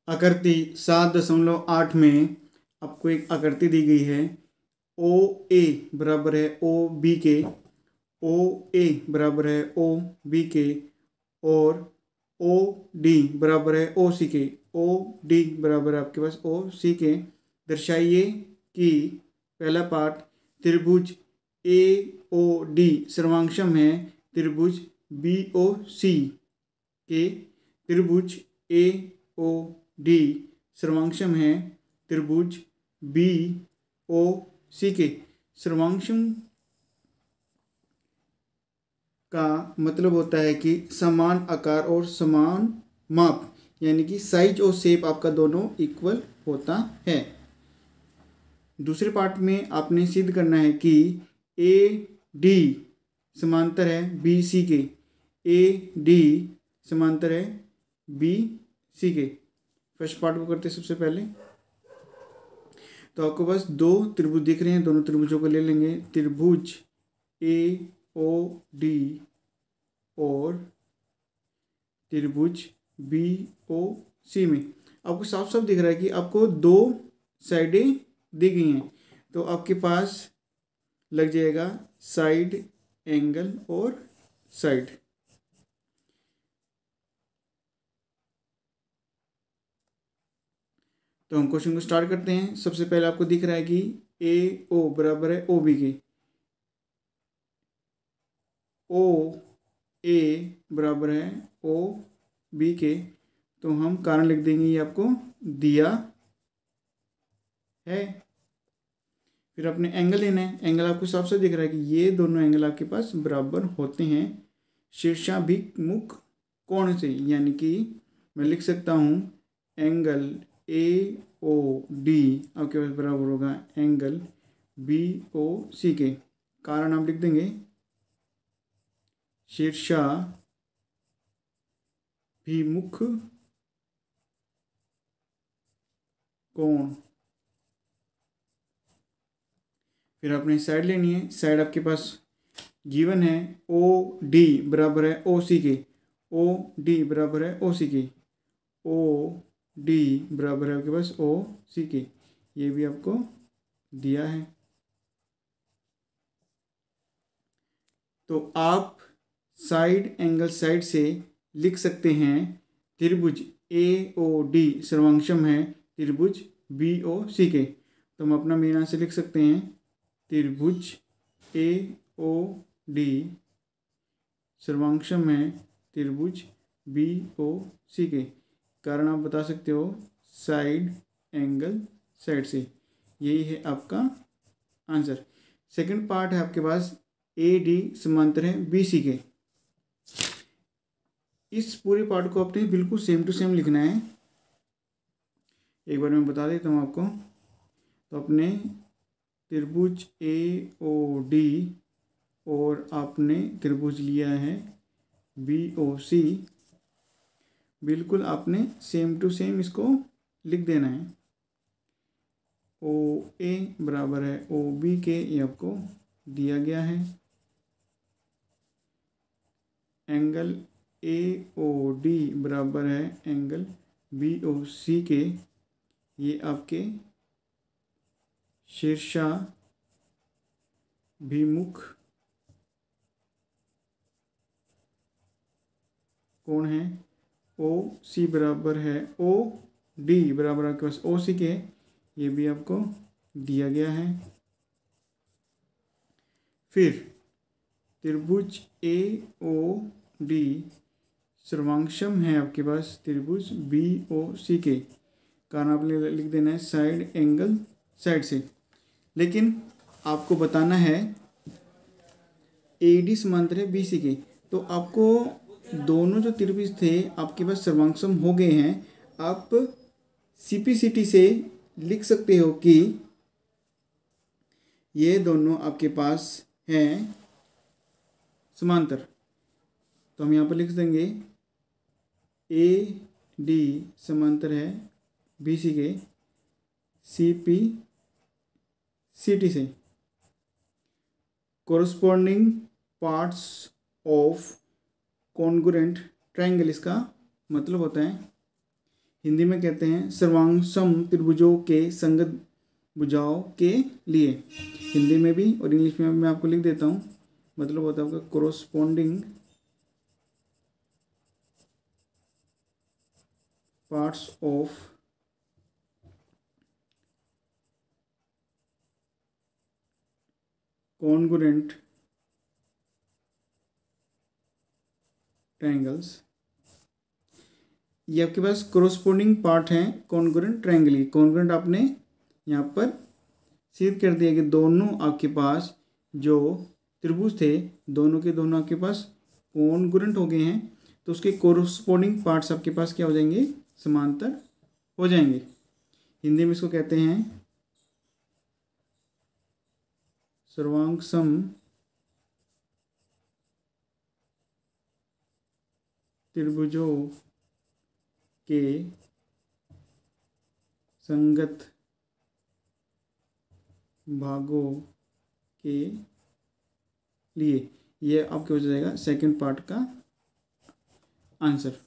आकृति 7.8 में आपको एक आकृति दी गई है। ओ ए बराबर है ओ बी के, ओ ए बराबर है ओ बी के, और ओ डी बराबर है ओ सी के। ओ डी बराबर है आपके पास ओ सी के। दर्शाइए कि पहला पार्ट, त्रिभुज ए ओ डी सर्वांगसम है त्रिभुज बी ओ सी के। त्रिभुज ए ओ डी सर्वांगसम है त्रिभुज बी ओ सी के। सर्वांगसम का मतलब होता है कि समान आकार और समान माप, यानी कि साइज और शेप आपका दोनों इक्वल होता है। दूसरे पार्ट में आपने सिद्ध करना है कि ए डी समांतर है बी सी के। ए डी समांतर है बी सी के। फर्स्ट पार्ट को करते हैं सबसे पहले। तो आपको बस दो त्रिभुज दिख रहे हैं, दोनों त्रिभुजों को ले लेंगे। त्रिभुज ए ओ डी और त्रिभुज बी ओ सी में आपको साफ साफ दिख रहा है कि आपको दो साइडें दी गई हैं, तो आपके पास लग जाएगा साइड एंगल और साइड। तो हम क्वेश्चन को स्टार्ट करते हैं। सबसे पहले आपको दिख रहा है कि ए ओ बराबर है ओ बी के, ओ ए बराबर है ओ बी के। तो हम कारण लिख देंगे, ये आपको दिया है। फिर अपने एंगल लेना है। एंगल आपको साफ साफ दिख रहा है कि ये दोनों एंगल आपके पास बराबर होते हैं शीर्षाभिमुख कोण से, यानी कि मैं लिख सकता हूँ एंगल ए ओ डी आपके पास बराबर होगा एंगल बी ओ सी के। कारण आप लिख देंगे शीर्षाभिमुख कोण। फिर आपने साइड लेनी है। साइड आपके पास गिवन है ओ डी बराबर है ओ सी के। ओ डी बराबर है ओ सी के। ओ डी बराबर है आपके पास ओ सी के। ये भी आपको दिया है। तो आप साइड एंगल साइड से लिख सकते हैं त्रिभुज ए ओ डी सर्वांगसम है त्रिभुज बी ओ सी के। तो हम अपना मेन आंसर लिख सकते हैं त्रिभुज ए ओ डी सर्वांगसम है त्रिभुज बी ओ सी के। कारण आप बता सकते हो साइड एंगल साइड से। यही है आपका आंसर। सेकंड पार्ट है आपके पास ए डी समांतर है बी सी के। इस पूरे पार्ट को आपने बिल्कुल सेम टू सेम लिखना है। एक बार मैं बता देता हूँ आपको। तो अपने त्रिभुज ए ओ डी और आपने त्रिभुज लिया है बी ओ सी, बिल्कुल आपने सेम टू सेम इसको लिख देना है। ओ ए बराबर है ओ बी के, ये आपको दिया गया है। एंगल ए ओ डी बराबर है एंगल बी ओ सी के। ये आपके शीर्षाभिमुख कोण है। ओ सी बराबर है ओ डी बराबर आपके पास ओ सी के। ये भी आपको दिया गया है। फिर त्रिभुज ए ओ डी सर्वांगसम है आपके पास त्रिभुज बी ओ सी के। कारण आपने लिख देना है साइड एंगल साइड से। लेकिन आपको बताना है ए डी समांतर है बी सी के। तो आपको दोनों जो त्रिभुज थे आपके पास सर्वांगसम हो गए हैं। आप सीपीसीटी से लिख सकते हो कि ये दोनों आपके पास हैं समांतर। तो हम यहाँ पर लिख देंगे ए डी समांतर है बी सी के सी पी सी टी से। Corresponding parts of congruent triangle इसका मतलब होता है। हिंदी में कहते हैं सर्वांग सम त्रिभुजों के संगत भुजाओं के लिए। हिंदी में भी और इंग्लिश में मैं आपको लिख देता हूँ। मतलब होता है आपका corresponding parts of congruent triangles. ये आपके पास कोरोस्पोंडिंग पार्ट हैं कॉन्ग्रुएंट ट्रायंगल की। कॉन्ग्रुएंट आपने यहाँ पर सिद्ध कर दिया कि दोनों आपके पास जो त्रिभुज थे दोनों के दोनों आपके पास कॉन्ग्रुएंट हो गए हैं, तो उसके कोरोस्पोंडिंग पार्ट्स आपके पास क्या हो जाएंगे, समांतर हो जाएंगे। हिंदी में इसको कहते हैं सर्वांग सम त्रिभुजों के संगत भागों के लिए। ये आपके हो जाएगा सेकंड पार्ट का आंसर।